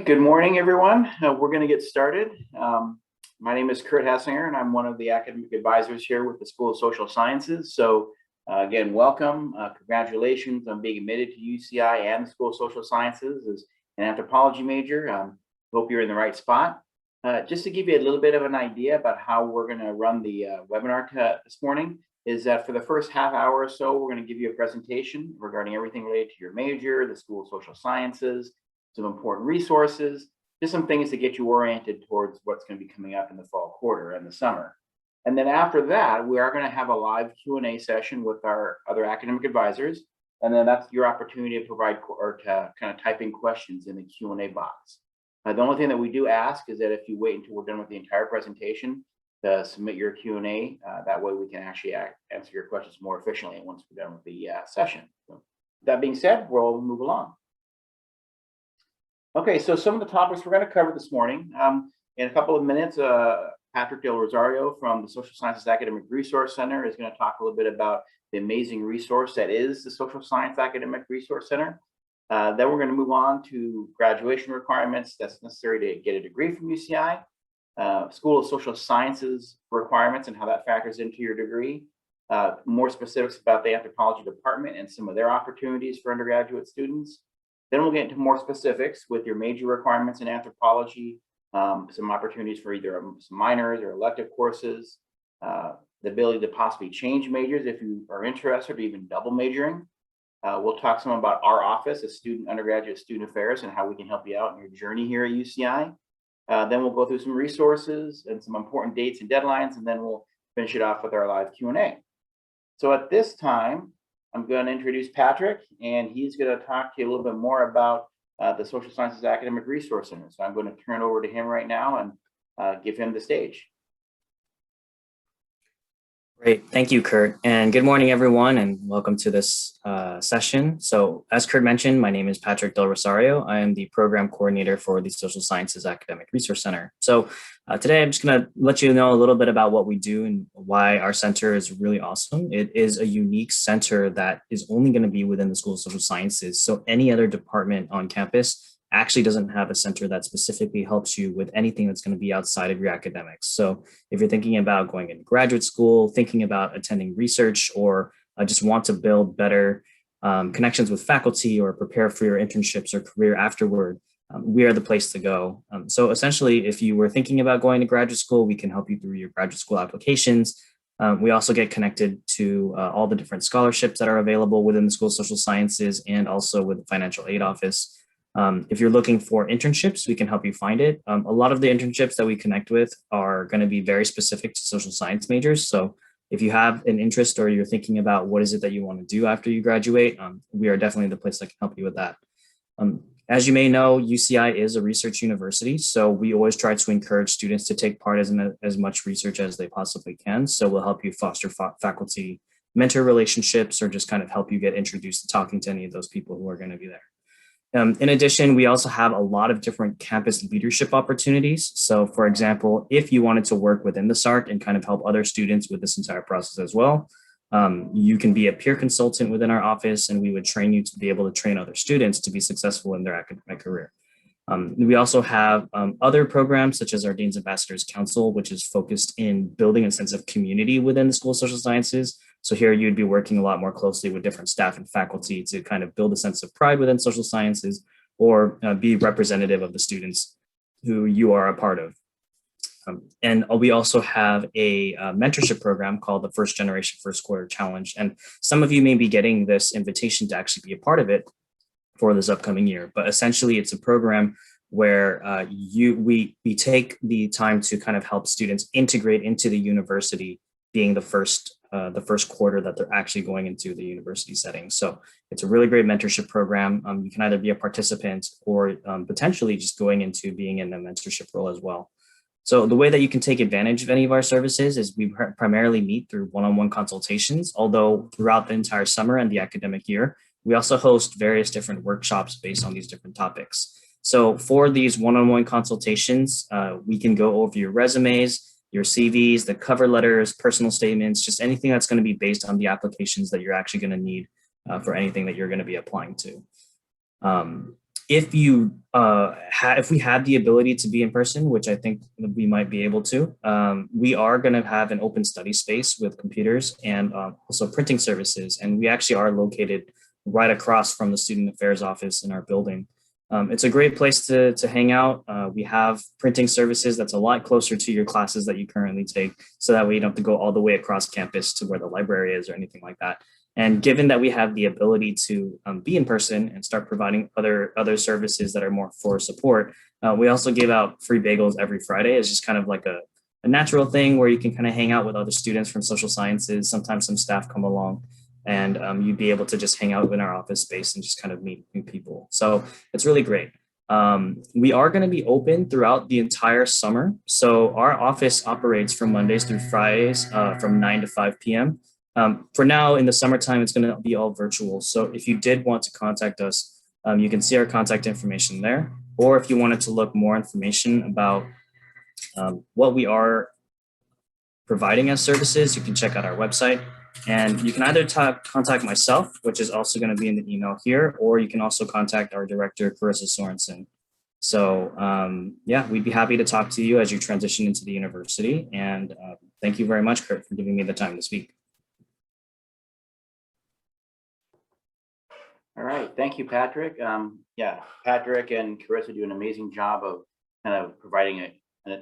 good morning, everyone. We're going to get started. My name is Kurt Hassinger, and I'm one of the academic advisors here with the School of Social Sciences. So again, welcome. Congratulations on being admitted to UCI and the School of Social Sciences as an anthropology major. Hope you're in the right spot. Just to give you a little bit of an idea about how we're going to run the webinar this morning is that for the first half hour or so, we're going to give you a presentation regarding everything related to your major, the School of Social Sciences, some important resources, just some things to get you oriented towards what's going to be coming up in the fall quarter and the summer. And then after that, we are going to have a live Q&A session with our other academic advisors. And then that's your opportunity to provide or to kind of type in questions in the Q&A box. The only thing that we do ask is that if you wait until we're done with the entire presentation to submit your Q&A, that way we can actually answer your questions more efficiently once we're done with the session. So that being said, we'll move along. Okay, so some of the topics we're going to cover this morning. In a couple of minutes, Patrick Del Rosario from the Social Sciences Academic Resource Center is going to talk a little bit about the amazing resource that is the Social Science Academic Resource Center. Then we're going to move on to graduation requirements that's necessary to get a degree from UCI, School of Social Sciences requirements and how that factors into your degree, more specifics about the anthropology department and some of their opportunities for undergraduate students. Then we'll get into more specifics with your major requirements in anthropology, some opportunities for either some minors or elective courses, the ability to possibly change majors if you are interested or even double majoring. We'll talk some about our office as undergraduate student affairs and how we can help you out in your journey here at UCI. Then we'll go through some resources and some important dates and deadlines, and then we'll finish it off with our live Q&A. So at this time, I'm going to introduce Patrick, and he's going to talk to you a little bit more about the Social Sciences Academic Resource Center. So I'm going to turn it over to him right now and give him the stage. Great. Thank you, Kurt. And good morning, everyone, and welcome to this session. So as Kurt mentioned, my name is Patrick Del Rosario. I am the program coordinator for the Social Sciences Academic Resource Center. So today, I'm just going to let you know a little bit about what we do and why our center is really awesome. It is a unique center that is only going to be within the School of Social Sciences. So any other department on campus actually doesn't have a center that specifically helps you with anything that's going to be outside of your academics. So if you're thinking about going into graduate school, thinking about attending research, or just want to build better connections with faculty or prepare for your internships or career afterward, we are the place to go. So essentially, if you were thinking about going to graduate school, we can help you through your graduate school applications. We also get connected to all the different scholarships that are available within the School of Social Sciences and also with the Financial Aid Office. If you're looking for internships, we can help you find it. A lot of the internships that we connect with are going to be very specific to social science majors. So if you have an interest or you're thinking about what is it that you want to do after you graduate, we are definitely the place that can help you with that. As you may know, UCI is a research university, so we always try to encourage students to take part as much research as they possibly can. So we'll help you foster faculty mentor relationships or just kind of help you get introduced to talking to any of those people who are going to be there. In addition, we also have a lot of different campus leadership opportunities. So for example, if you wanted to work within the SARC and kind of help other students with this entire process as well, you can be a peer consultant within our office, and we would train you to be able to train other students to be successful in their academic career. We also have other programs such as our Dean's Ambassadors Council, which is focused in building a sense of community within the School of Social Sciences. So here you'd be working a lot more closely with different staff and faculty to kind of build a sense of pride within social sciences or be representative of the students who you are a part of. And we also have a mentorship program called the First Generation First Quarter Challenge. And some of you may be getting this invitation to actually be a part of it for this upcoming year. But essentially, it's a program where we take the time to kind of help students integrate into the university, being the first quarter that they're actually going into the university setting. So it's a really great mentorship program. You can either be a participant or potentially just going into being in a mentorship role as well. So the way that you can take advantage of any of our services is we primarily meet through one-on-one consultations, although throughout the entire summer and the academic year, we also host various different workshops based on these different topics. So for these one-on-one consultations, we can go over your resumes, your CVs, the cover letters, personal statements, just anything that's going to be based on the applications that you're actually going to need for anything that you're going to be applying to. if you if we had the ability to be in person, which I think we might be able to, we are going to have an open study space with computers and also printing services. And we actually are located right across from the student affairs office in our building. It's a great place to hang out. We have printing services that's a lot closer to your classes that you currently take, so that way you don't have to go all the way across campus to where the library is or anything like that. And given that we have the ability to be in person and start providing other services that are more for support, we also give out free bagels every Friday. It's just kind of like a natural thing where you can kind of hang out with other students from social sciences. Sometimes some staff come along, and you'd be able to just hang out in our office space and just kind of meet new people. So it's really great. We are going to be open throughout the entire summer. So our office operates from Mondays through Fridays from 9 to 5 p.m. For now, in the summertime, it's going to be all virtual. So if you did want to contact us, you can see our contact information there. Or if you wanted to look more information about what we are providing as services, you can check out our website. And you can either contact myself, which is also going to be in the email here, or you can also contact our director, Carissa Sorensen. So yeah, we'd be happy to talk to you as you transition into the university. And thank you very much, Kurt, for giving me the time to speak. All right, thank you, Patrick. Yeah, Patrick and Carissa do an amazing job of kind of providing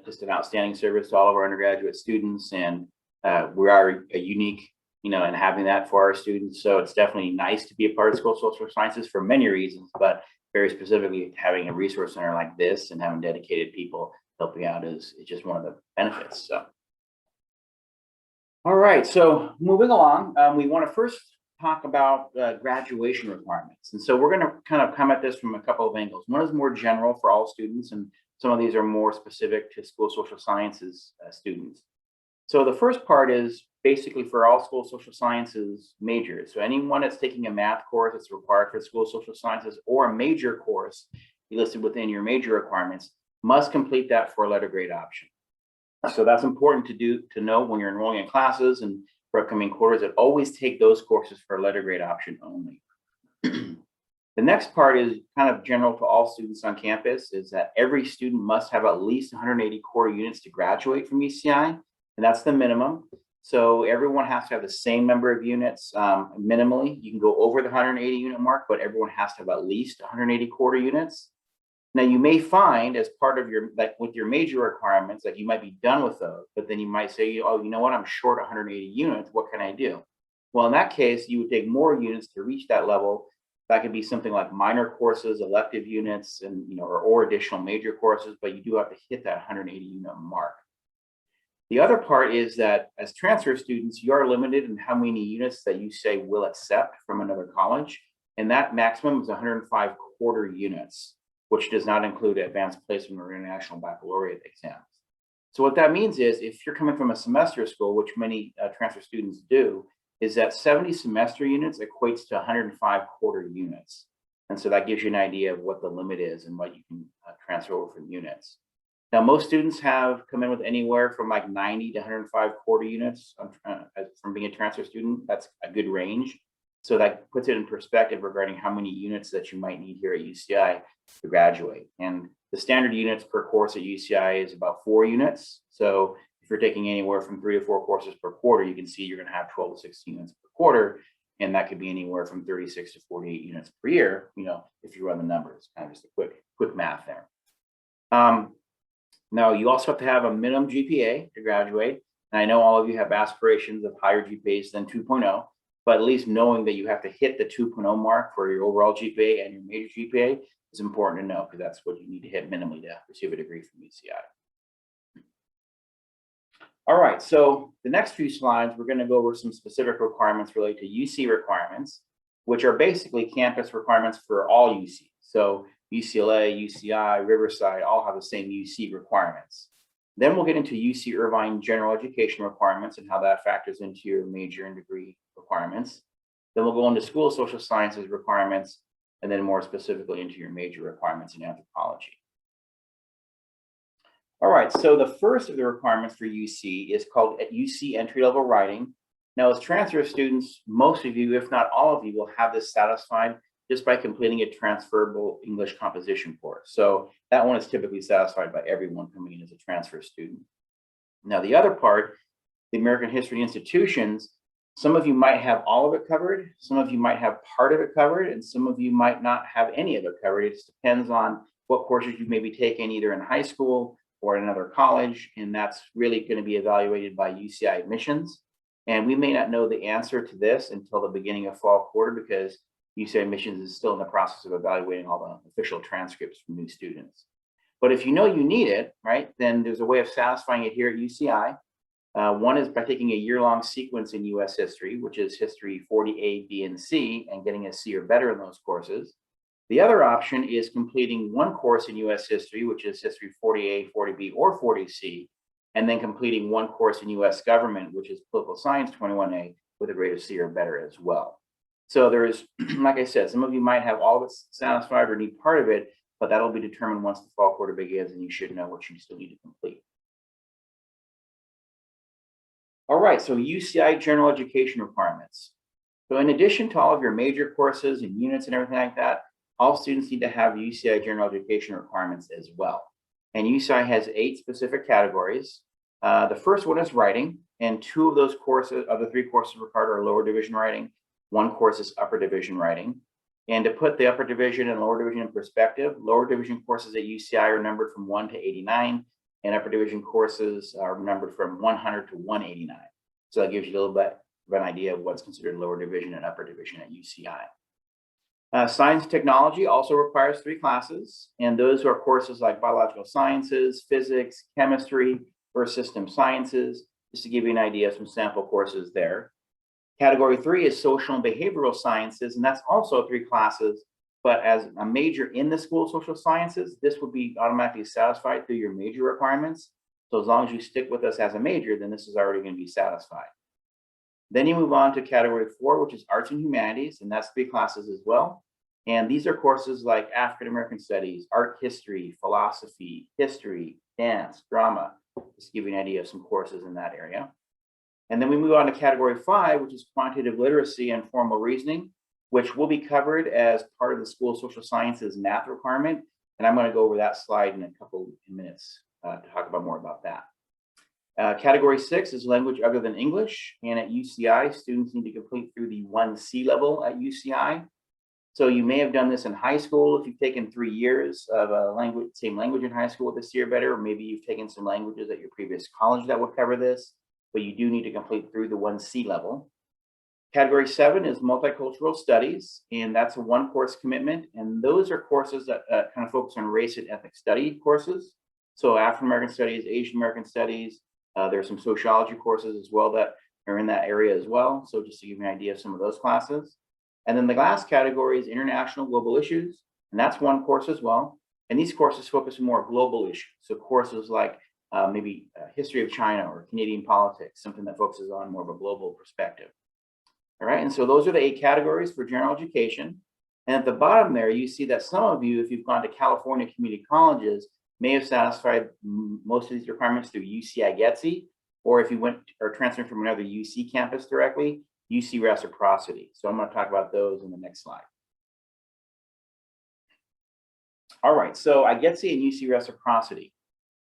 just an outstanding service to all of our undergraduate students, and we are a unique, in having that for our students. So it's definitely nice to be a part of School of Social Sciences for many reasons, but very specifically having a resource center like this and having dedicated people helping out is just one of the benefits. So, all right, so moving along, we want to first talk about graduation requirements. And so we're going to kind of come at this from a couple of angles. One is more general for all students, and some of these are more specific to School of Social Sciences students. So the first part is basically for all School of Social Sciences majors. So anyone that's taking a math course that's required for School of Social Sciences, or a major course you listed within your major requirements, must complete that for a letter grade option. So that's important to know when you're enrolling in classes and for upcoming quarters, that always take those courses for a letter grade option only. The next part is kind of general to all students on campus, is that every student must have at least 180 core units to graduate from UCI, and that's the minimum. So everyone has to have the same number of units minimally. You can go over the 180 unit mark, but everyone has to have at least 180 quarter units. Now you may find as part of your, like with your major requirements, like you might be done with those, but then you might say, oh, you know what, I'm short 180 units, what can I do? Well, in that case, you would take more units to reach that level. That could be something like minor courses, elective units, and or additional major courses, but you do have to hit that 180 unit mark. The other part is that as transfer students, you are limited in how many units that you say will accept from another college, and that maximum is 105 quarter units, which does not include advanced placement or international baccalaureate exams. So what that means is, if you're coming from a semester school, which many transfer students do, is that 70 semester units equates to 105 quarter units. And so that gives you an idea of what the limit is and what you can transfer over from units. Now, most students have come in with anywhere from like 90 to 105 quarter units from being a transfer student. That's a good range. So that puts it in perspective regarding how many units that you might need here at UCI to graduate. And the standard units per course at UCI is about 4 units. So if you're taking anywhere from 3 to 4 courses per quarter, you can see you're going to have 12 to 16 units per quarter. And that could be anywhere from 36 to 48 units per year, if you run the numbers. Kind of just a quick math there. Now, you also have to have a minimum GPA to graduate. And I know all of you have aspirations of higher GPAs than 2.0. But at least knowing that you have to hit the 2.0 mark for your overall GPA and your major GPA is important to know, because that's what you need to hit minimally to receive a degree from UCI. All right, so the next few slides, we're going to go over some specific requirements related to UC requirements, which are basically campus requirements for all UC. So UCLA, UCI, Riverside all have the same UC requirements. Then we'll get into UC Irvine general education requirements and how that factors into your major and degree requirements. Then we'll go into School of Social Sciences requirements, and then more specifically into your major requirements in anthropology. All right, so the first of the requirements for UC is called UC Entry-Level Writing. Now, as transfer students, most of you, if not all of you, will have this satisfied just by completing a transferable English composition course. So that one is typically satisfied by everyone coming in as a transfer student. Now, the other part, the American History institutions, some of you might have all of it covered, some of you might have part of it covered, and some of you might not have any of it covered. It just depends on what courses you may be taking either in high school or in another college, and that's really going to be evaluated by UCI admissions. And we may not know the answer to this until the beginning of fall quarter because UCI admissions is still in the process of evaluating all the official transcripts from new students. But if you know you need it, right, then there's a way of satisfying it here at UCI. One is by taking a year-long sequence in US history, which is history 40A, B, and C, and getting a C or better in those courses. The other option is completing one course in US history, which is history 40A, 40B, or 40C, and then completing one course in US government, which is political science 21A, with a grade of C or better as well. So there is, like I said, some of you might have all of it satisfied or need part of it, but that'll be determined once the fall quarter begins, and you should know what you still need to complete. All right, so UCI general education requirements. So in addition to all of your major courses and units and everything like that, all students need to have UCI general education requirements as well. And UCI has 8 specific categories. The first one is writing, and 2 of those courses, of the 3 courses required, are lower division writing. 1 course is upper division writing. And to put the upper division and lower division in perspective, lower division courses at UCI are numbered from 1 to 89. And upper division courses are numbered from 100 to 189. So that gives you a little bit of an idea of what's considered lower division and upper division at UCI. Science and technology also requires 3 classes, and those are courses like biological sciences, physics, chemistry, or system sciences, just to give you an idea of some sample courses there. Category 3 is social and behavioral sciences, and that's also 3 classes. But as a major in the School of Social Sciences, this would be automatically satisfied through your major requirements. So as long as you stick with us as a major, then this is already going to be satisfied. Then you move on to category 4, which is arts and humanities, and that's 3 classes as well. And these are courses like African American studies, art history, philosophy, history, dance, drama, just to give you an idea of some courses in that area. And then we move on to category 5, which is quantitative literacy and formal reasoning, which will be covered as part of the School of Social Sciences math requirement. And I'm going to go over that slide in a couple of minutes to talk about more about that. Category 6 is language other than English. And at UCI, students need to complete through the 1C level at UCI. So you may have done this in high school if you've taken 3 years of a same language in high school with a C or better, or maybe you've taken some languages at your previous college that would cover this, but you do need to complete through the 1C level. Category 7 is multicultural studies, and that's a 1 course commitment. And those are courses that kind of focus on race and ethnic study courses. So African American studies, Asian American studies, there's some sociology courses as well that are in that area as well. So just to give you an idea of some of those classes. And then the last category is international global issues, and that's 1 course as well. And these courses focus on more global issues. So courses like maybe history of China or Canadian politics, something that focuses on more of a global perspective. All right, and so those are the 8 categories for general education. And at the bottom there, you see that some of you, if you've gone to California community colleges, may have satisfied most of these requirements through UCI GETC, or if you went or transferred from another UC campus directly, UC Reciprocity. So I'm going to talk about those in the next slide. All right, so IGETC and UC Reciprocity.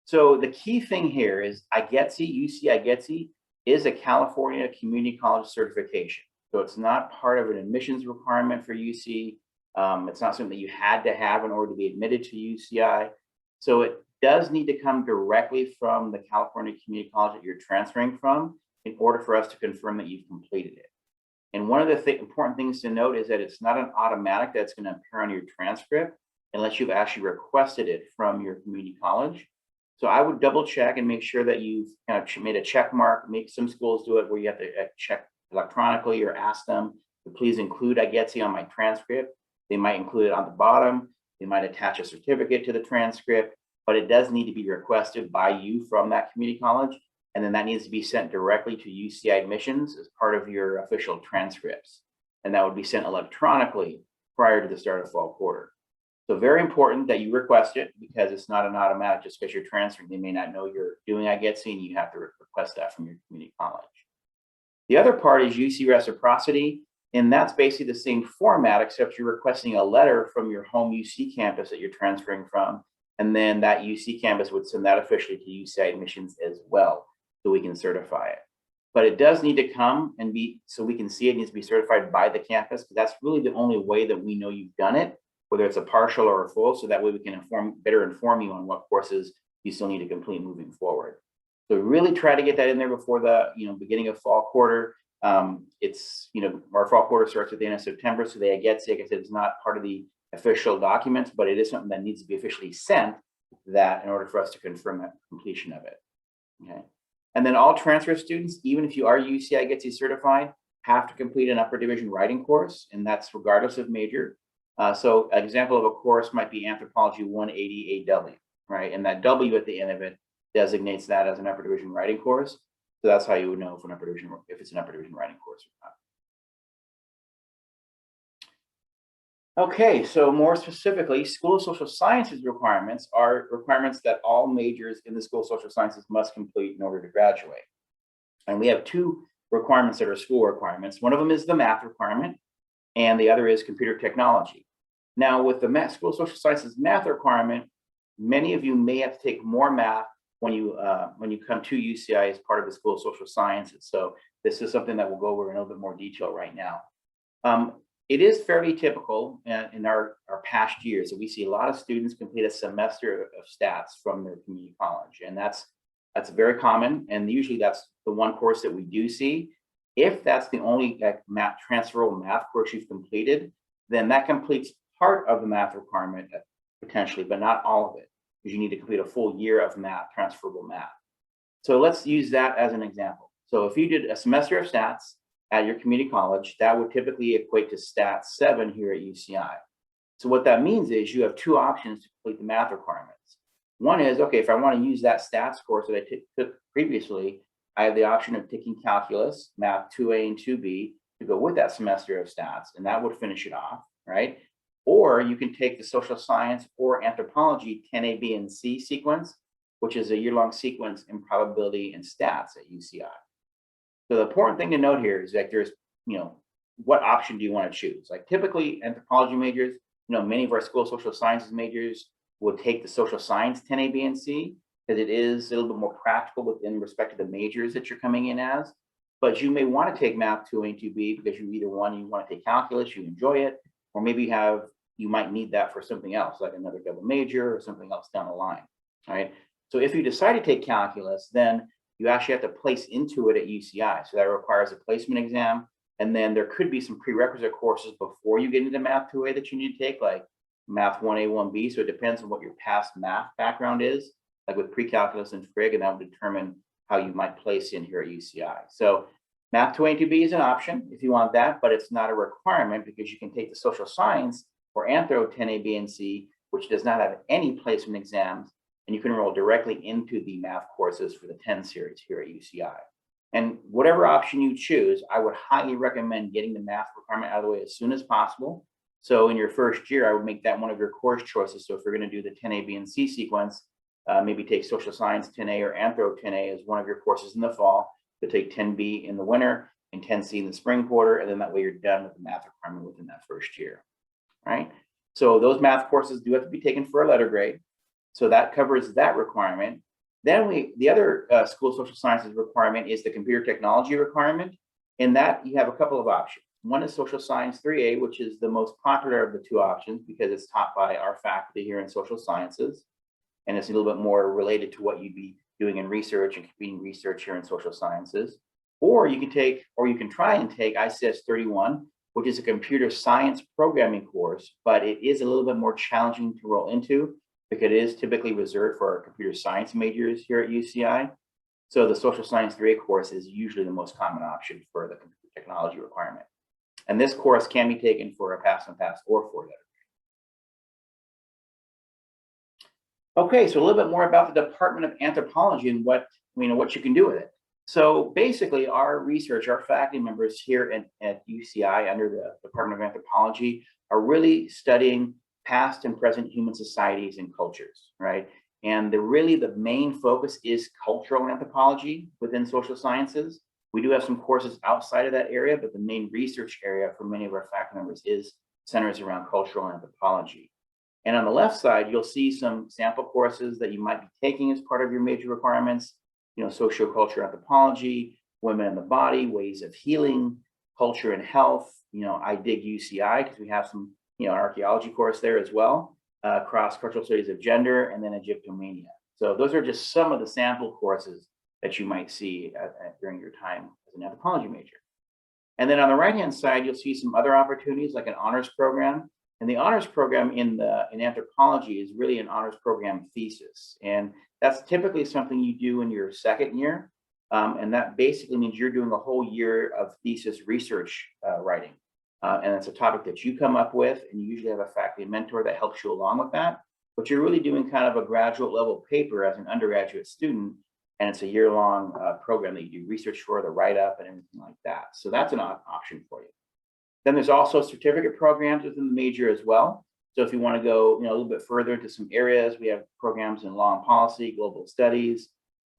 So the key thing here is IGETC, UC IGETC, is a California community college certification. So it's not part of an admissions requirement for UC. It's not something that you had to have in order to be admitted to UCI. So it does need to come directly from the California community college that you're transferring from in order for us to confirm that you've completed it. And one of the important things to note is that it's not an automatic that's going to appear on your transcript unless you've actually requested it from your community college. So I would double check and make sure that you've kind of made a check mark. Some schools do it where you have to check electronically or ask them to please include IGETC on my transcript. They might include it on the bottom. They might attach a certificate to the transcript, but it does need to be requested by you from that community college. And then that needs to be sent directly to UCI admissions as part of your official transcripts. And that would be sent electronically prior to the start of fall quarter. So very important that you request it because it's not an automatic just because you're transferring. They may not know you're doing IGETC and you have to request that from your community college. The other part is UC Reciprocity. And that's basically the same format, except you're requesting a letter from your home UC campus that you're transferring from. And then that UC campus would send that officially to UCI admissions as well, so we can certify it. But it does need to come and be, so we can see it needs to be certified by the campus, because that's really the only way that we know you've done it, whether it's a partial or a full, so that way we can better inform you on what courses you still need to complete moving forward. So really try to get that in there before the beginning of fall quarter. It's our fall quarter starts at the end of September, so they get sick. I said it's not part of the official documents, but it is something that needs to be officially sent that in order for us to confirm that completion of it. Okay. And then all transfer students, even if you are UCI gets you certified, have to complete an upper division writing course, and that's regardless of major. So an example of a course might be Anthropology 180 AW, right? And that W at the end of it designates that as an upper division writing course. So that's how you would know if it's an upper division writing course or not. Okay, so more specifically, School of Social Sciences requirements are requirements that all majors in the School of Social Sciences must complete in order to graduate. And we have two requirements that are school requirements. One of them is the math requirement, and the other is computer technology. Now, with the School of Social Sciences math requirement, many of you may have to take more math when you come to UCI as part of the School of Social Sciences. So this is something that we'll go over in a little bit more detail right now. It is fairly typical in our past years that we see a lot of students complete a semester of stats from their community college, and that's very common. And usually that's the one course that we do see. If that's the only transferable math course you've completed, then that completes part of the math requirement potentially, but not all of it, because you need to complete a full year of math, transferable math. So let's use that as an example. So if you did a semester of stats at your community college, that would typically equate to Stat 7 here at UCI. So what that means is you have two options to complete the math requirements. One is, okay, if I want to use that stats course that I took previously, I have the option of taking calculus, math 2A and 2B to go with that semester of stats, and that would finish it off, right? Or you can take the social science or anthropology 10A, B, and C sequence, which is a year-long sequence in probability and stats at UCI. So the important thing to note here is that there's, what option do you want to choose? Like typically anthropology majors, many of our School of Social Sciences majors would take the social science 10A, B, and C, because it is a little bit more practical within respect to the majors that you're coming in as. But you may want to take math 2A and 2B because you want to take calculus, you enjoy it, or maybe you might need that for something else, like another double major or something else down the line. All right. So if you decide to take calculus, then you actually have to place into it at UCI. So that requires a placement exam. And then there could be some prerequisite courses before you get into math 2A that you need to take, like math 1A, 1B. So it depends on what your past math background is, like with pre-calculus and FRIG, and that will determine how you might place in here at UCI. So math 2A and 2B is an option if you want that, but it's not a requirement because you can take the social science or Anthro 10A, B, and C, which does not have any placement exams, and you can enroll directly into the math courses for the 10 series here at UCI. And whatever option you choose, I would highly recommend getting the math requirement out of the way as soon as possible. So in your first year, I would make that one of your course choices. So if you're going to do the 10A, B, and C sequence, maybe take social science 10A or Anthro 10A as one of your courses in the fall, to take 10B in the winter and 10C in the spring quarter, and then that way you're done with the math requirement within that first year, right? So those math courses do have to be taken for a letter grade. So that covers that requirement. Then the other School of Social Sciences requirement is the computer technology requirement. In that, you have a couple of options. One is Social Science 3A, which is the most popular of the two options because it's taught by our faculty here in social sciences. And it's a little bit more related to what you'd be doing in research and completing research here in social sciences. Or you can try and take ICS 31, which is a computer science programming course, but it is a little bit more challenging to roll into because it is typically reserved for our computer science majors here at UCI. So the social science 3A course is usually the most common option for the computer technology requirement. And this course can be taken for a pass and pass or for letter. Okay, so a little bit more about the Department of Anthropology and what you can do with it. So basically our faculty members here at UCI under the Department of Anthropology are really studying past and present human societies and cultures, right? And the main focus is cultural anthropology within social sciences. We do have some courses outside of that area, but the main research area for many of our faculty members centers around cultural anthropology. And on the left side, you'll see some sample courses that you might be taking as part of your major requirements, sociocultural anthropology, women in the body, ways of healing, culture and health. I dig UCI because we have some, an archaeology course there as well, cross-cultural studies of gender, and then Egyptomania. So those are just some of the sample courses that you might see during your time as an anthropology major. And then on the right-hand side, you'll see some other opportunities like an honors program. And the honors program in anthropology is really an honors program thesis. And that's typically something you do in your second year. And that basically means you're doing a whole year of thesis research writing. And it's a topic that you come up with, and you usually have a faculty mentor that helps you along with that. But you're really doing kind of a graduate level paper as an undergraduate student, and it's a year-long program that you do research for, the write-up and everything like that. So that's an option for you. Then there's also certificate programs within the major as well. So if you want to go a little bit further into some areas, we have programs in law and policy, global studies,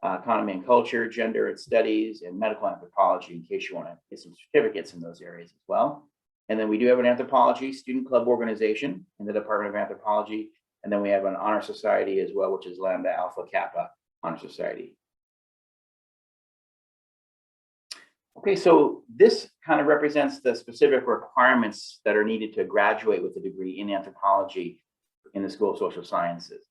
economy and culture, gender and studies, and medical anthropology, in case you want to get some certificates in those areas as well. And then we do have an anthropology student club organization in the Department of Anthropology. And then we have an honor society as well, which is Lambda Alpha Kappa Honor Society. Okay, so this kind of represents the specific requirements that are needed to graduate with a degree in anthropology in the School of Social Sciences.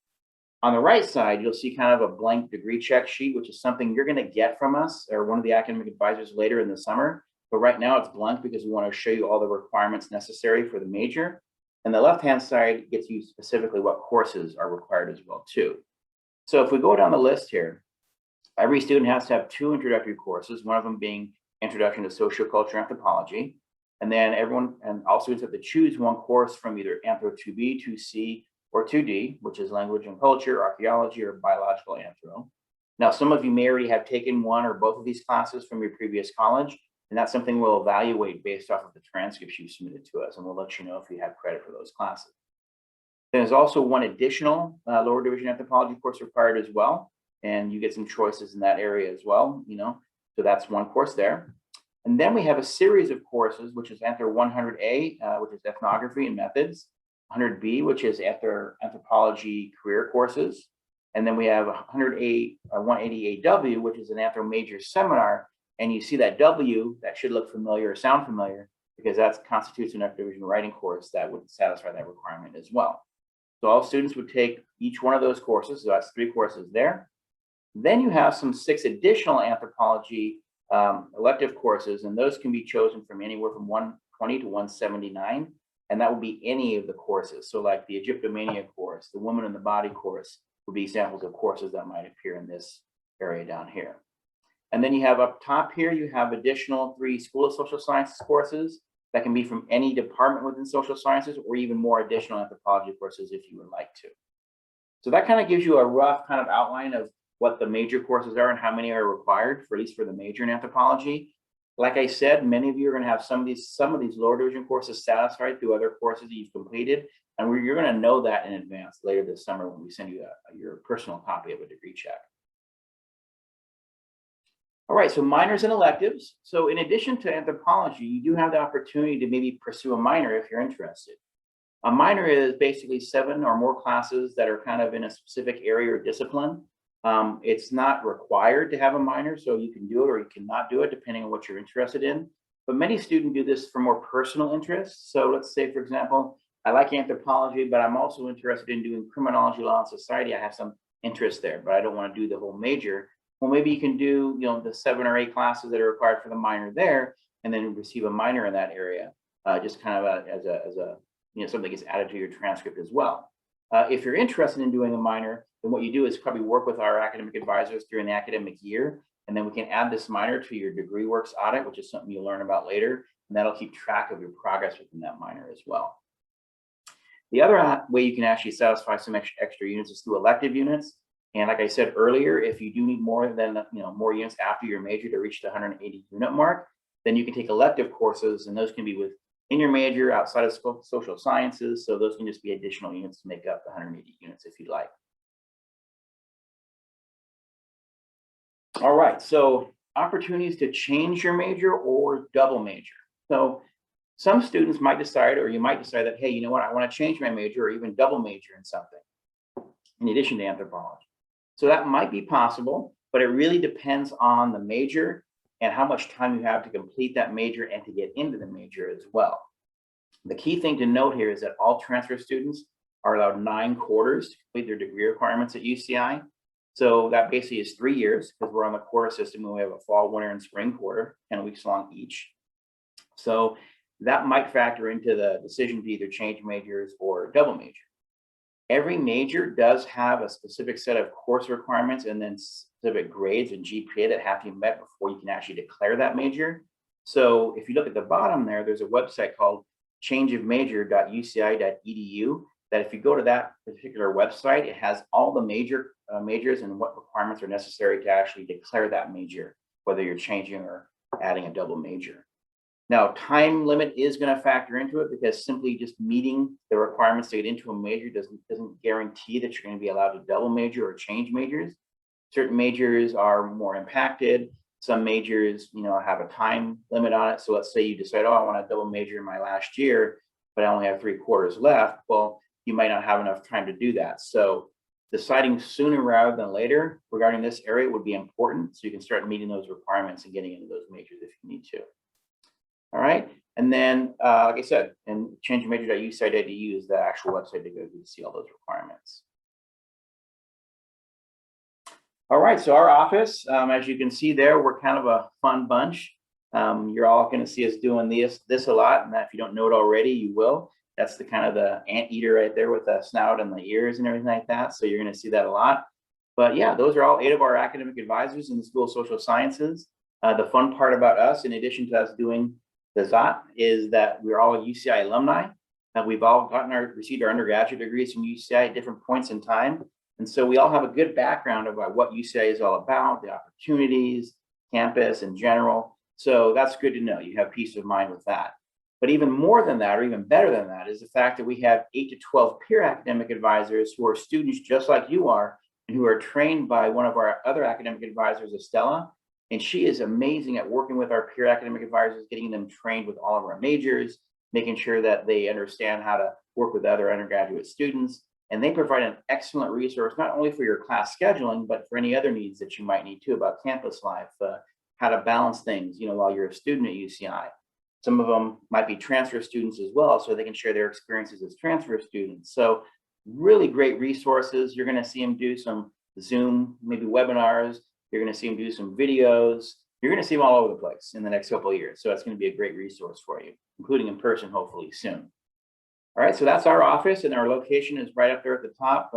On the right side, you'll see kind of a blank degree check sheet, which is something you're going to get from us or one of the academic advisors later in the summer. But right now it's blank because we want to show you all the requirements necessary for the major. And the left-hand side gets you specifically what courses are required as well too. So if we go down the list here, every student has to have 2 introductory courses, one of them being Introduction to Sociocultural Anthropology. And then all students have to choose one course from either Anthro 2B, 2C, or 2D, which is Language and Culture, Archaeology, or Biological Anthro. Now, some of you may already have taken one or both of these classes from your previous college, and that's something we'll evaluate based off of the transcripts you submitted to us, and we'll let you know if you have credit for those classes. There's also one additional lower division anthropology course required as well, and you get some choices in that area as well, so that's one course there. And then we have a series of courses, which is Anthro 100A, which is Ethnography and Methods, 100B, which is Anthropology career courses. And then we have 180AW, which is an Anthro major seminar. And you see that W, that should look familiar or sound familiar, because that constitutes an EntryLevel division writing course that would satisfy that requirement as well. So all students would take each one of those courses. So that's 3 courses there. Then you have some 6 additional anthropology elective courses, and those can be chosen from anywhere from 120 to 179. And that would be any of the courses. So like the Egyptomania course, the Woman in the Body course would be examples of courses that might appear in this area down here. And then you have up top here, you have additional 3 School of Social Sciences courses that can be from any department within social sciences, or even more additional anthropology courses if you would like to. So that kind of gives you a rough kind of outline of what the major courses are and how many are required, for at least for the major in anthropology. Like I said, many of you are going to have some of these lower division courses satisfied through other courses that you've completed, and you're going to know that in advance later this summer when we send you your personal copy of a degree check. All right, so minors and electives. So in addition to anthropology, you do have the opportunity to maybe pursue a minor if you're interested. A minor is basically 7 or more classes that are kind of in a specific area or discipline. It's not required to have a minor, so you can do it or you cannot do it depending on what you're interested in. But many students do this for more personal interests. So let's say, for example, I like anthropology, but I'm also interested in doing criminology, law, and society. I have some interest there, but I don't want to do the whole major. Well, maybe you can do, the 7 or 8 classes that are required for the minor there, and then receive a minor in that area, just kind of as a something that gets added to your transcript as well. If you're interested in doing a minor, then what you do is probably work with our academic advisors during the academic year, and then we can add this minor to your degree works audit, which is something you'll learn about later, and that'll keep track of your progress within that minor as well. The other way you can actually satisfy some extra units is through elective units. And like I said earlier, if you do need more than more units after your major to reach the 180 unit mark, then you can take elective courses, and those can be within your major, outside of social sciences. So those can just be additional units to make up the 180 units if you'd like. All right, so opportunities to change your major or double major. So some students might decide, or you might decide that, hey, you know what, I want to change my major or even double major in something in addition to anthropology. So that might be possible, but it really depends on the major and how much time you have to complete that major and to get into the major as well. The key thing to note here is that all transfer students are allowed 9 quarters to complete their degree requirements at UCI. So that basically is 3 years, because we're on the quarter system and we have a fall, winter, and spring quarter, 10 weeks long each. So that might factor into the decision to either change majors or double major. Every major does have a specific set of course requirements and then specific grades and GPA that have to be met before you can actually declare that major. So if you look at the bottom there, there's a website called changeofmajor.uci.edu that if you go to that particular website, it has all the majors and what requirements are necessary to actually declare that major, whether you're changing or adding a double major. Now, time limit is going to factor into it, because simply just meeting the requirements to get into a major doesn't guarantee that you're going to be allowed to double major or change majors. Certain majors are more impacted. Some majors, have a time limit on it. So let's say you decide, oh, I want to double major in my last year, but I only have 3 quarters left. Well, you might not have enough time to do that. So deciding sooner rather than later regarding this area would be important, so you can start meeting those requirements and getting into those majors if you need to. All right, and then, like I said, and changeofmajor.uci.edu is the actual website to go to see all those requirements. All right, so our office, as you can see there, we're kind of a fun bunch. You're all going to see us doing this a lot, and if you don't know it already, you will. That's the kind of the anteater right there with the snout and the ears and everything like that. So you're going to see that a lot. But yeah, those are all 8 of our academic advisors in the School of Social Sciences. The fun part about us, in addition to us doing the ZOT, is that we're all UCI alumni. We've all received our undergraduate degrees from UCI at different points in time. And so we all have a good background about what UCI is all about, the opportunities, campus in general. So that's good to know. You have peace of mind with that. But even more than that, or even better than that, is the fact that we have 8 to 12 peer academic advisors who are students just like you are, and who are trained by one of our other academic advisors, Estella. And she is amazing at working with our peer academic advisors, getting them trained with all of our majors, making sure that they understand how to work with other undergraduate students. And they provide an excellent resource, not only for your class scheduling, but for any other needs that you might need too about campus life, how to balance things, while you're a student at UCI. Some of them might be transfer students as well, so they can share their experiences as transfer students. So really great resources. You're going to see them do some Zoom, maybe webinars. You're going to see them do some videos. You're going to see them all over the place in the next couple of years. So it's going to be a great resource for you, including in person, hopefully soon. All right, so that's our office, and our location is right up there at the top,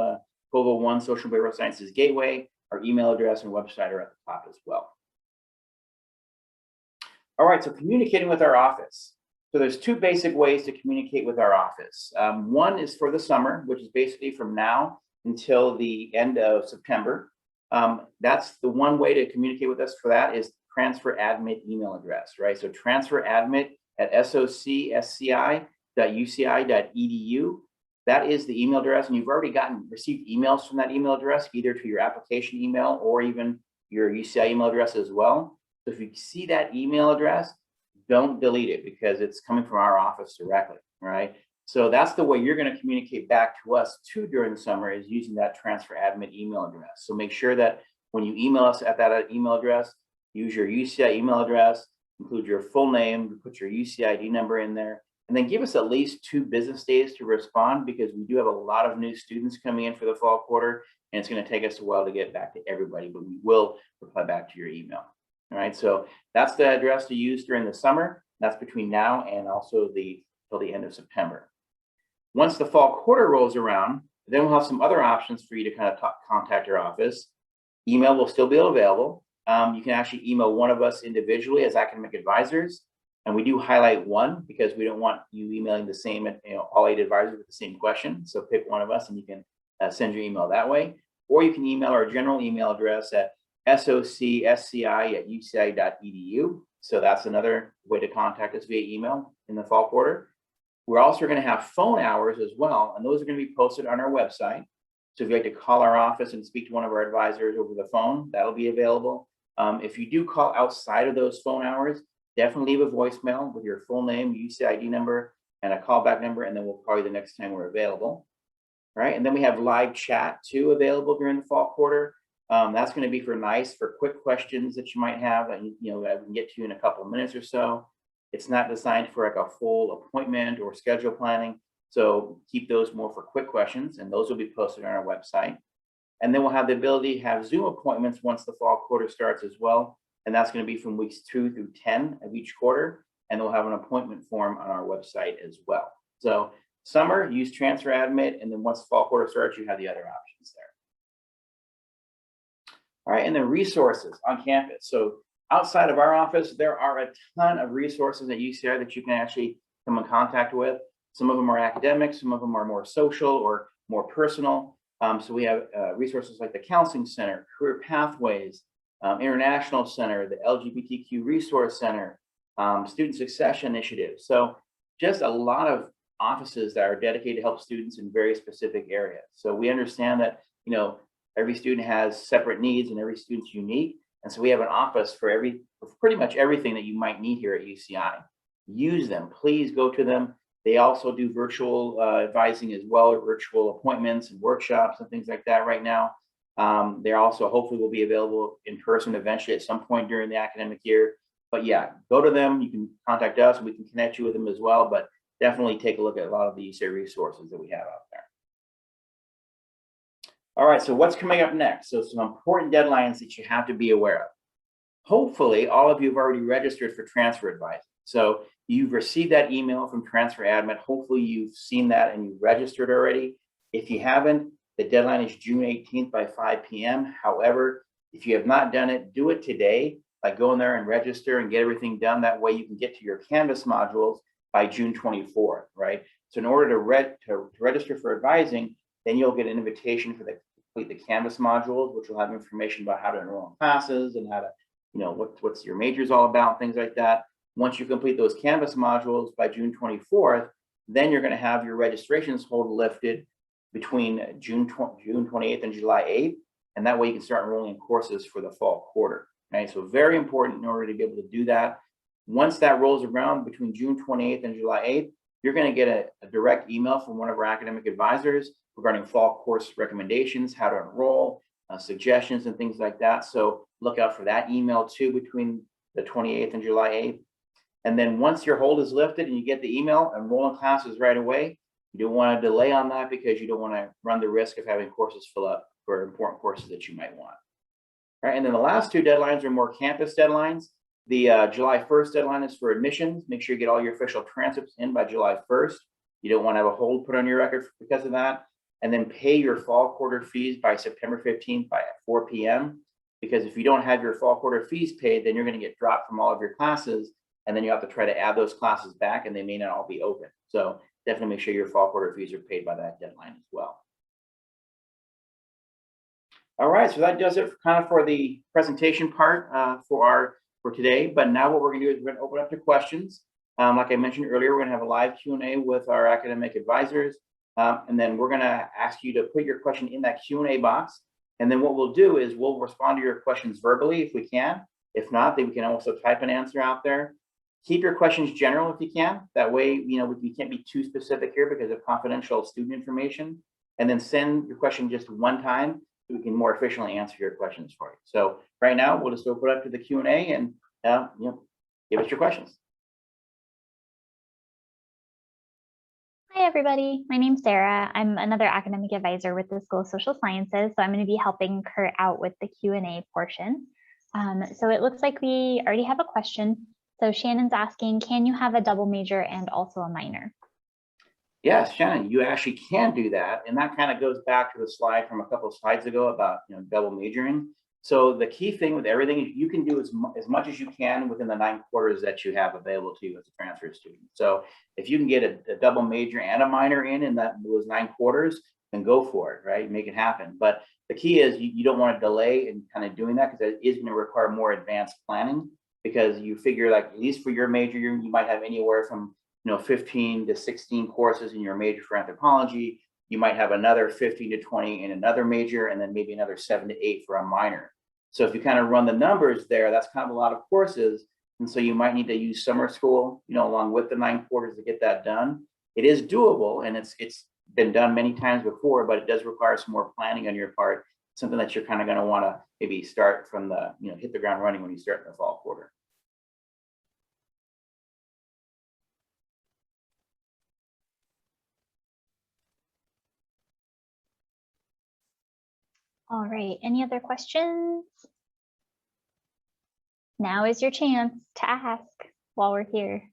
Provo 1 Social Behavioral Sciences Gateway. Our email address and website are at the top as well. All right, so communicating with our office. So there's 2 basic ways to communicate with our office. One is for the summer, which is basically from now until the end of September. That's the one way to communicate with us for that is transfer admit email address, right? So transfer admit at socsci.uci.edu. That is the email address, and you've already received emails from that email address, either to your application email or even your UCI email address as well. So if you see that email address, don't delete it, because it's coming from our office directly, right? So that's the way you're going to communicate back to us too during the summer, is using that transfer admit email address. So make sure that when you email us at that email address, use your UCI email address, include your full name, put your UCI ID number in there, and then give us at least 2 business days to respond, because we do have a lot of new students coming in for the fall quarter, and it's going to take us a while to get back to everybody, but we will reply back to your email. All right, so that's the address to use during the summer. That's between now and also till the end of September. Once the fall quarter rolls around, then we'll have some other options for you to kind of contact our office. Email will still be available. You can actually email one of us individually as academic advisors. And we do highlight one, because we don't want you emailing the same, all 8 advisors with the same question. So pick one of us and you can send your email that way. Or you can email our general email address at socsci.uci.edu. So that's another way to contact us via email in the fall quarter. We're also going to have phone hours as well, and those are going to be posted on our website. So if you'd like to call our office and speak to one of our advisors over the phone, that'll be available. If you do call outside of those phone hours, definitely leave a voicemail with your full name, UCID number, and a callback number, and then we'll call you the next time we're available. Right, and then we have live chat too available during the fall quarter. That's going to be for quick questions that you might have, and I can get to you in a couple of minutes or so. It's not designed for like a full appointment or schedule planning, so keep those more for quick questions, and those will be posted on our website. And then we'll have the ability to have Zoom appointments once the fall quarter starts as well, and that's going to be from weeks 2 through 10 of each quarter, and we'll have an appointment form on our website as well. So summer, use Transfer Admit, and then once the fall quarter starts, you have the other options there. All right, and then resources on campus. So outside of our office, there are a ton of resources at UCI that you can actually come in contact with. Some of them are academic, some of them are more social or more personal. So we have resources like the Counseling Center, Career Pathways, International Center, the LGBTQ Resource Center, Student Success Initiative. So just a lot of offices that are dedicated to help students in very specific areas. So we understand that, every student has separate needs and every student's unique. And so we have an office for pretty much everything that you might need here at UCI. Use them, please go to them. They also do virtual advising as well, or virtual appointments and workshops and things like that right now. They also hopefully will be available in person eventually at some point during the academic year. But yeah, go to them. You can contact us and we can connect you with them as well. But definitely take a look at a lot of the UCI resources that we have out there. All right, so what's coming up next? So some important deadlines that you have to be aware of. Hopefully, all of you have already registered for transfer advising. So you've received that email from Transfer Admit. Hopefully you've seen that and you've registered already. If you haven't, the deadline is June 18th by 5 p.m. However, if you have not done it, do it today by going there and register and get everything done. That way you can get to your Canvas modules by June 24th, right? So in order to register for advising, then you'll get an invitation for the complete the Canvas modules, which will have information about how to enroll in classes and how to, what's your majors all about, things like that. Once you complete those Canvas modules by June 24th, then you're going to have your registrations hold lifted between June 28th and July 8th. And that way you can start enrolling in courses for the fall quarter. Right? So very important in order to be able to do that. Once that rolls around between June 28th and July 8th, you're going to get a direct email from one of our academic advisors regarding fall course recommendations, how to enroll, suggestions and things like that. So look out for that email too between the 28th and July 8th. And then once your hold is lifted and you get the email, enroll in classes right away. You don't want to delay on that because you don't want to run the risk of having courses fill up for important courses that you might want. All right, and then the last two deadlines are more campus deadlines. The July 1st deadline is for admissions. Make sure you get all your official transcripts in by July 1st. You don't want to have a hold put on your record because of that. And then pay your fall quarter fees by September 15th by 4 p.m. Because if you don't have your fall quarter fees paid, then you're going to get dropped from all of your classes. And then you have to try to add those classes back and they may not all be open. So definitely make sure your fall quarter fees are paid by that deadline as well. All right, so that does it kind of for the presentation part for today. But now what we're going to do is we're going to open up to questions. Like I mentioned earlier, we're going to have a live Q&A with our academic advisors. And then we're going to ask you to put your question in that Q&A box. And then what we'll do is we'll respond to your questions verbally if we can. If not, then we can also type an answer out there. Keep your questions general if you can. That way, we can't be too specific here because of confidential student information. And then send your question just one time so we can more efficiently answer your questions for you. So right now, we'll just open up to the Q&A and give us your questions. Hi, everybody. My name's Sarah. I'm another academic advisor with the School of Social Sciences, so I'm going to be helping Kurt out with the Q&A portion. So it looks like we already have a question. So Shannon's asking, can you have a double major and also a minor? Yes, Shannon, you actually can do that. And that kind of goes back to the slide from a couple of slides ago about double majoring. So the key thing with everything is you can do as much as you can within the 9 quarters that you have available to you as a transfer student. So if you can get a double major and a minor in those 9 quarters, then go for it, right? Make it happen. But the key is you don't want to delay in kind of doing that because it is going to require more advanced planning because you figure like at least for your major, you might have anywhere from 15 to 16 courses in your major for anthropology. You might have another 15 to 20 in another major and then maybe another 7 to 8 for a minor. So if you kind of run the numbers there, that's kind of a lot of courses. And so you might need to use summer school, along with the 9 quarters to get that done. It is doable, and it's been done many times before, but it does require some more planning on your part, something that you're kind of going to want to maybe start from the, hit the ground running when you start in the fall quarter. All right, any other questions? Now is your chance to ask while we're here.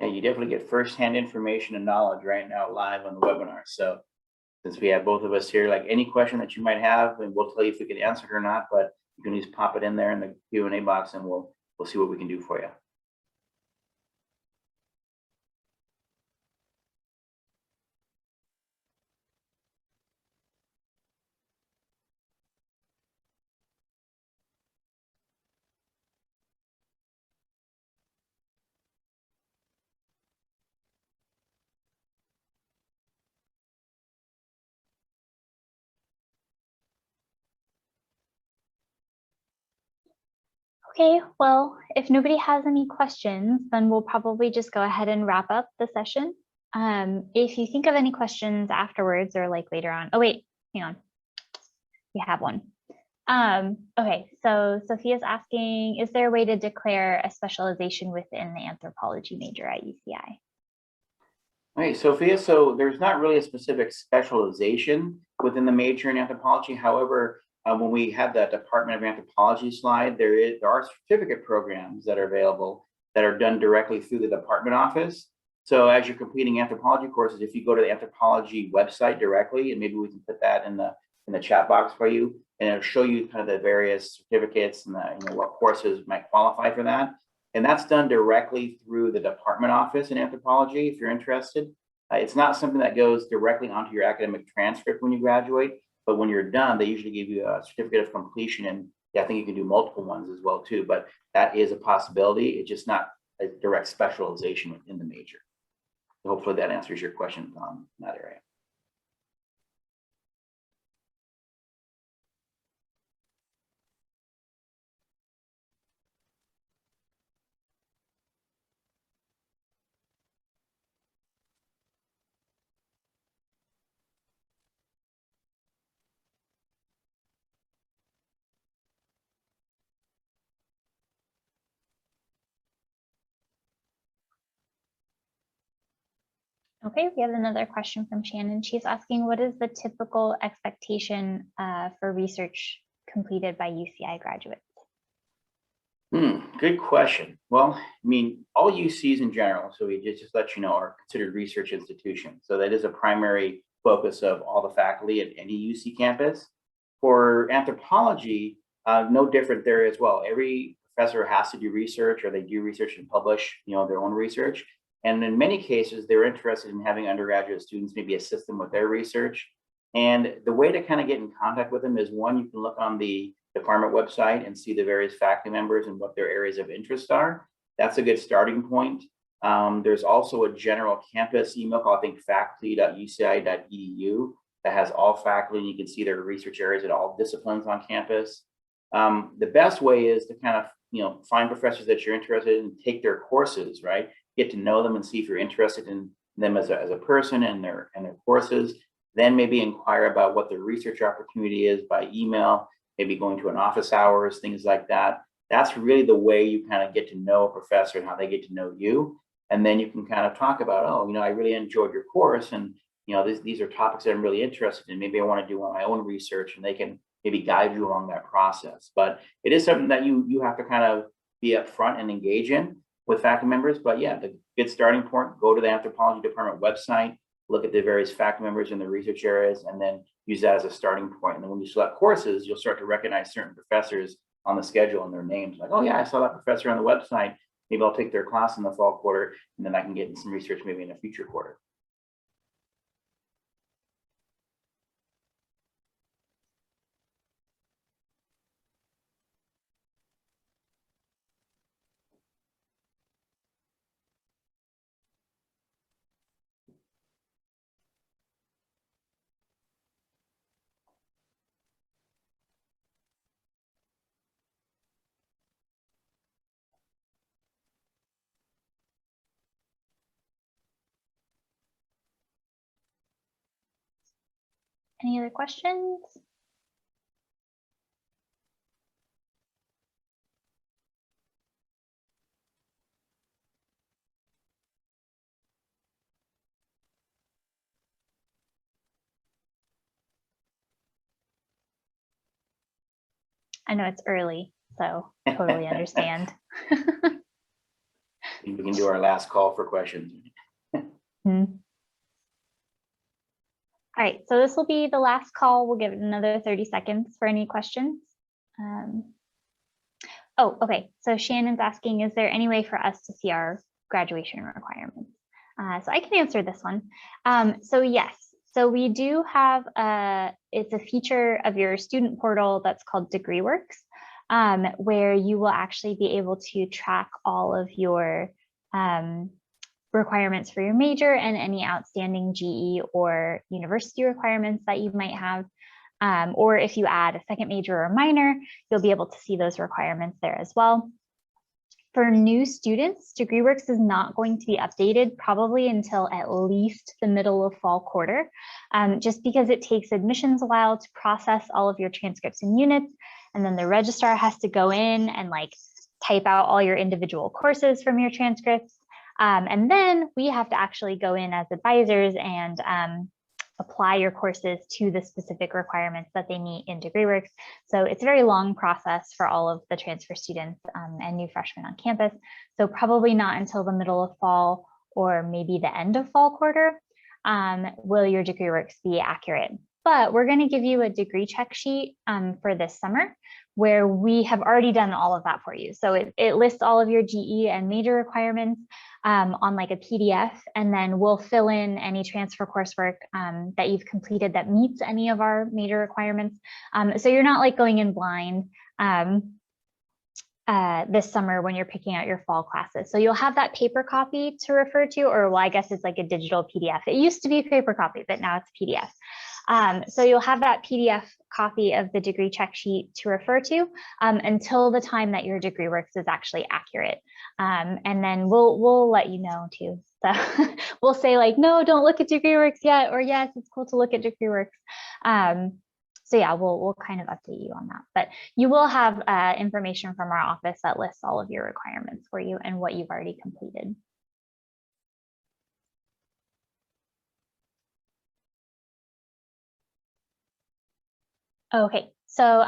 Yeah, you definitely get firsthand information and knowledge right now live on the webinar. So since we have both of us here, like any question that you might have, and we'll tell you if we can answer it or not, but you can just pop it in there in the Q&A box and we'll see what we can do for you. Okay, well, if nobody has any questions, then we'll probably just go ahead and wrap up the session. If you think of any questions afterwards or like later on, oh wait, hang on, we have one. Okay, so Sophia's asking, is there a way to declare a specialization within the anthropology major at UCI? Hey, Sophia, so there's not really a specific specialization within the major in anthropology. However, when we had that Department of Anthropology slide, there are certificate programs that are available that are done directly through the department office. So as you're completing anthropology courses, if you go to the anthropology website directly, and maybe we can put that in the chat box for you, and it'll show you kind of the various certificates and what courses might qualify for that. And that's done directly through the department office in anthropology, if you're interested. It's not something that goes directly onto your academic transcript when you graduate, but when you're done, they usually give you a certificate of completion. And yeah, I think you can do multiple ones as well too, but that is a possibility. It's just not a direct specialization within the major. So hopefully that answers your question on that area. Okay, we have another question from Shannon. She's asking, what is the typical expectation for research completed by UCI graduates? Good question. Well, I mean, all UCs in general, so we just let you know, are considered research institutions. So that is a primary focus of all the faculty at any UC campus. For anthropology, no different there as well. Every professor has to do research, or they do research and publish, their own research. And in many cases, they're interested in having undergraduate students maybe assist them with their research. And the way to kind of get in contact with them is, one, you can look on the department website and see the various faculty members and what their areas of interest are. That's a good starting point. There's also a general campus email called, I think, faculty.uci.edu that has all faculty, and you can see their research areas at all disciplines on campus. The best way is to kind of, find professors that you're interested in and take their courses, right? Get to know them and see if you're interested in them as a person and their courses. Then maybe inquire about what the research opportunity is by email, maybe going to an office hours, things like that. That's really the way you kind of get to know a professor and how they get to know you. And then you can kind of talk about, oh, I really enjoyed your course, and these are topics that I'm really interested in. Maybe I want to do my own research, and they can maybe guide you along that process. But it is something that you have to kind of be upfront and engage in with faculty members. But yeah, the good starting point, go to the anthropology department website, look at the various faculty members in the research areas, and then use that as a starting point. And then when you select courses, you'll start to recognize certain professors on the schedule and their names. Like, oh yeah, I saw that professor on the website. maybe I'll take their class in the fall quarter, and then I can get in some research maybe in a future quarter. Any other questions? I know it's early, so totally understand. We can do our last call for questions. All right, so this will be the last call. We'll give it another 30 seconds for any questions. Oh, okay. So Shannon's asking, is there any way for us to see our graduation requirements? So I can answer this one. So yes, so we do have it's a feature of your student portal that's called DegreeWorks, where you will actually be able to track all of your requirements for your major and any outstanding GE or university requirements that you might have. Or if you add a second major or minor, you'll be able to see those requirements there as well. For new students, DegreeWorks is not going to be updated probably until at least the middle of fall quarter, just because it takes admissions a while to process all of your transcripts and units, and then the registrar has to go in and like type out all your individual courses from your transcripts. And then we have to actually go in as advisors and apply your courses to the specific requirements that they meet in DegreeWorks. So it's a very long process for all of the transfer students and new freshmen on campus. So probably not until the middle of fall or maybe the end of fall quarter will your DegreeWorks be accurate. But we're going to give you a degree check sheet for this summer where we have already done all of that for you. So it lists all of your GE and major requirements on like a PDF, and then we'll fill in any transfer coursework that you've completed that meets any of our major requirements. So you're not like going in blind this summer when you're picking out your fall classes. So you'll have that paper copy to refer to, or well, I guess it's like a digital PDF. It used to be paper copy, but now it's PDF. So you'll have that PDF copy of the degree check sheet to refer to until the time that your DegreeWorks is actually accurate. And then we'll let you know too. So we'll say like, no, don't look at DegreeWorks yet, or yes, it's cool to look at DegreeWorks. So yeah, we'll kind of update you on that, but you will have information from our office that lists all of your requirements for you and what you've already completed. Okay, so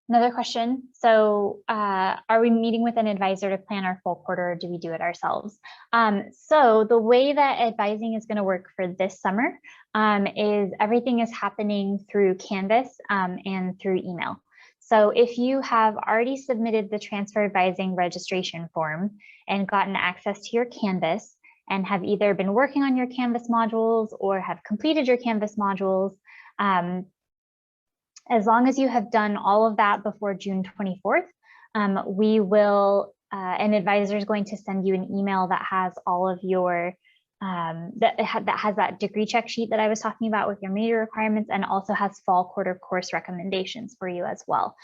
another question. So are we meeting with an advisor to plan our full quarter, or do we do it ourselves? So the way that advising is going to work for this summer is everything is happening through Canvas and through email. So if you have already submitted the transfer advising registration form and gotten access to your Canvas and have either been working on your Canvas modules or have completed your Canvas modules, as long as you have done all of that before June 24th, we will, an advisor is going to send you an email that has all of your, that has that degree check sheet that I was talking about with your major requirements, and also has fall quarter course recommendations for you as well.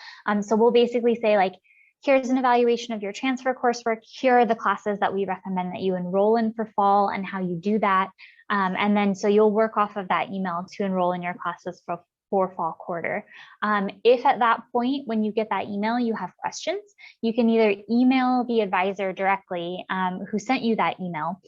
So we'll basically say like, here's an evaluation of your transfer coursework. Here are the classes that we recommend that you enroll in for fall and how you do that. And then so you'll work off of that email to enroll in your classes for fall quarter. If at that point, when you get that email, you have questions, you can either email the advisor directly who sent you that email,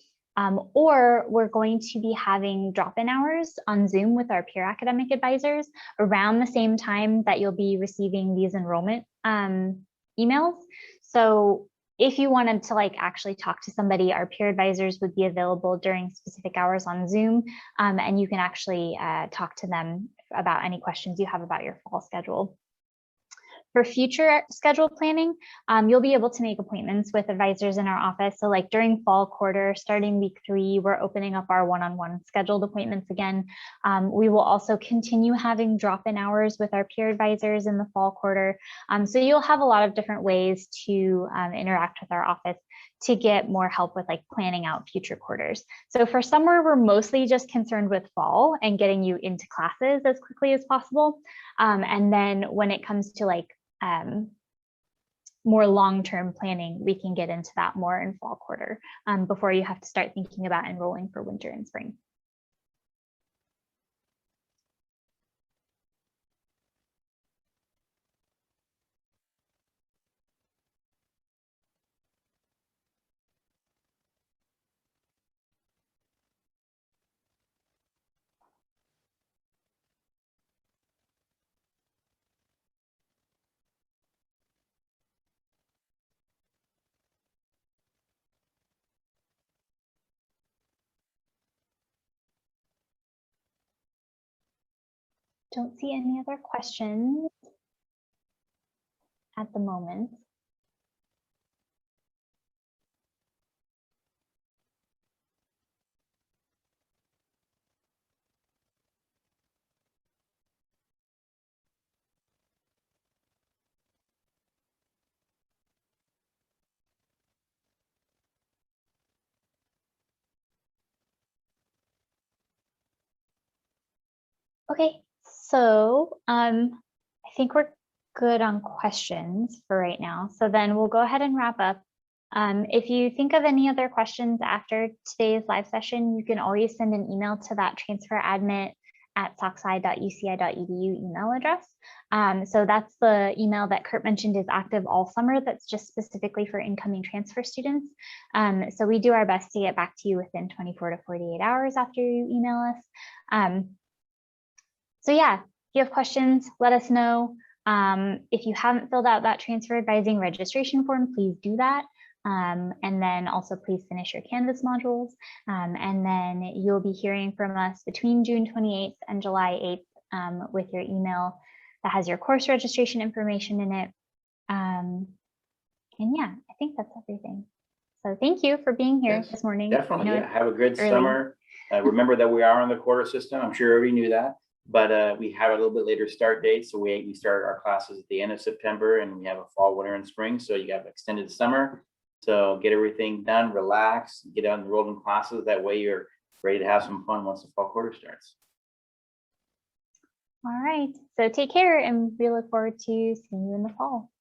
or we're going to be having drop-in hours on Zoom with our peer academic advisors around the same time that you'll be receiving these enrollment emails. So if you wanted to like actually talk to somebody, our peer advisors would be available during specific hours on Zoom, and you can actually talk to them about any questions you have about your fall schedule. For future schedule planning, you'll be able to make appointments with advisors in our office. So like during fall quarter, starting week 3, we're opening up our one-on-one scheduled appointments again. We will also continue having drop-in hours with our peer advisors in the fall quarter. So you'll have a lot of different ways to interact with our office to get more help with like planning out future quarters. So for summer, we're mostly just concerned with fall and getting you into classes as quickly as possible. And then when it comes to like more long-term planning, we can get into that more in fall quarter before you have to start thinking about enrolling for winter and spring. Don't see any other questions at the moment. Okay, so I think we're good on questions for right now. So then we'll go ahead and wrap up. If you think of any other questions after today's live session, you can always send an email to that transferadmin@soxi.uci.edu email address. So that's the email that Kurt mentioned is active all summer. That's just specifically for incoming transfer students. So we do our best to get back to you within 24 to 48 hours after you email us. So yeah, if you have questions, let us know. If you haven't filled out that transfer advising registration form, please do that. And then also please finish your Canvas modules. And then you'll be hearing from us between June 28th and July 8th with your email that has your course registration information in it. And yeah, I think that's everything. So thank you for being here this morning. Definitely, yeah. Have a good early. summer. Remember that we are on the quarter system. I'm sure everybody knew that. But we have a little bit later start date. So we start our classes at the end of September and we have a fall, winter, and spring. So you have extended summer. So get everything done, relax, get out enrolled in classes. That way you're ready to have some fun once the fall quarter starts. All right. So take care and we look forward to seeing you in the fall.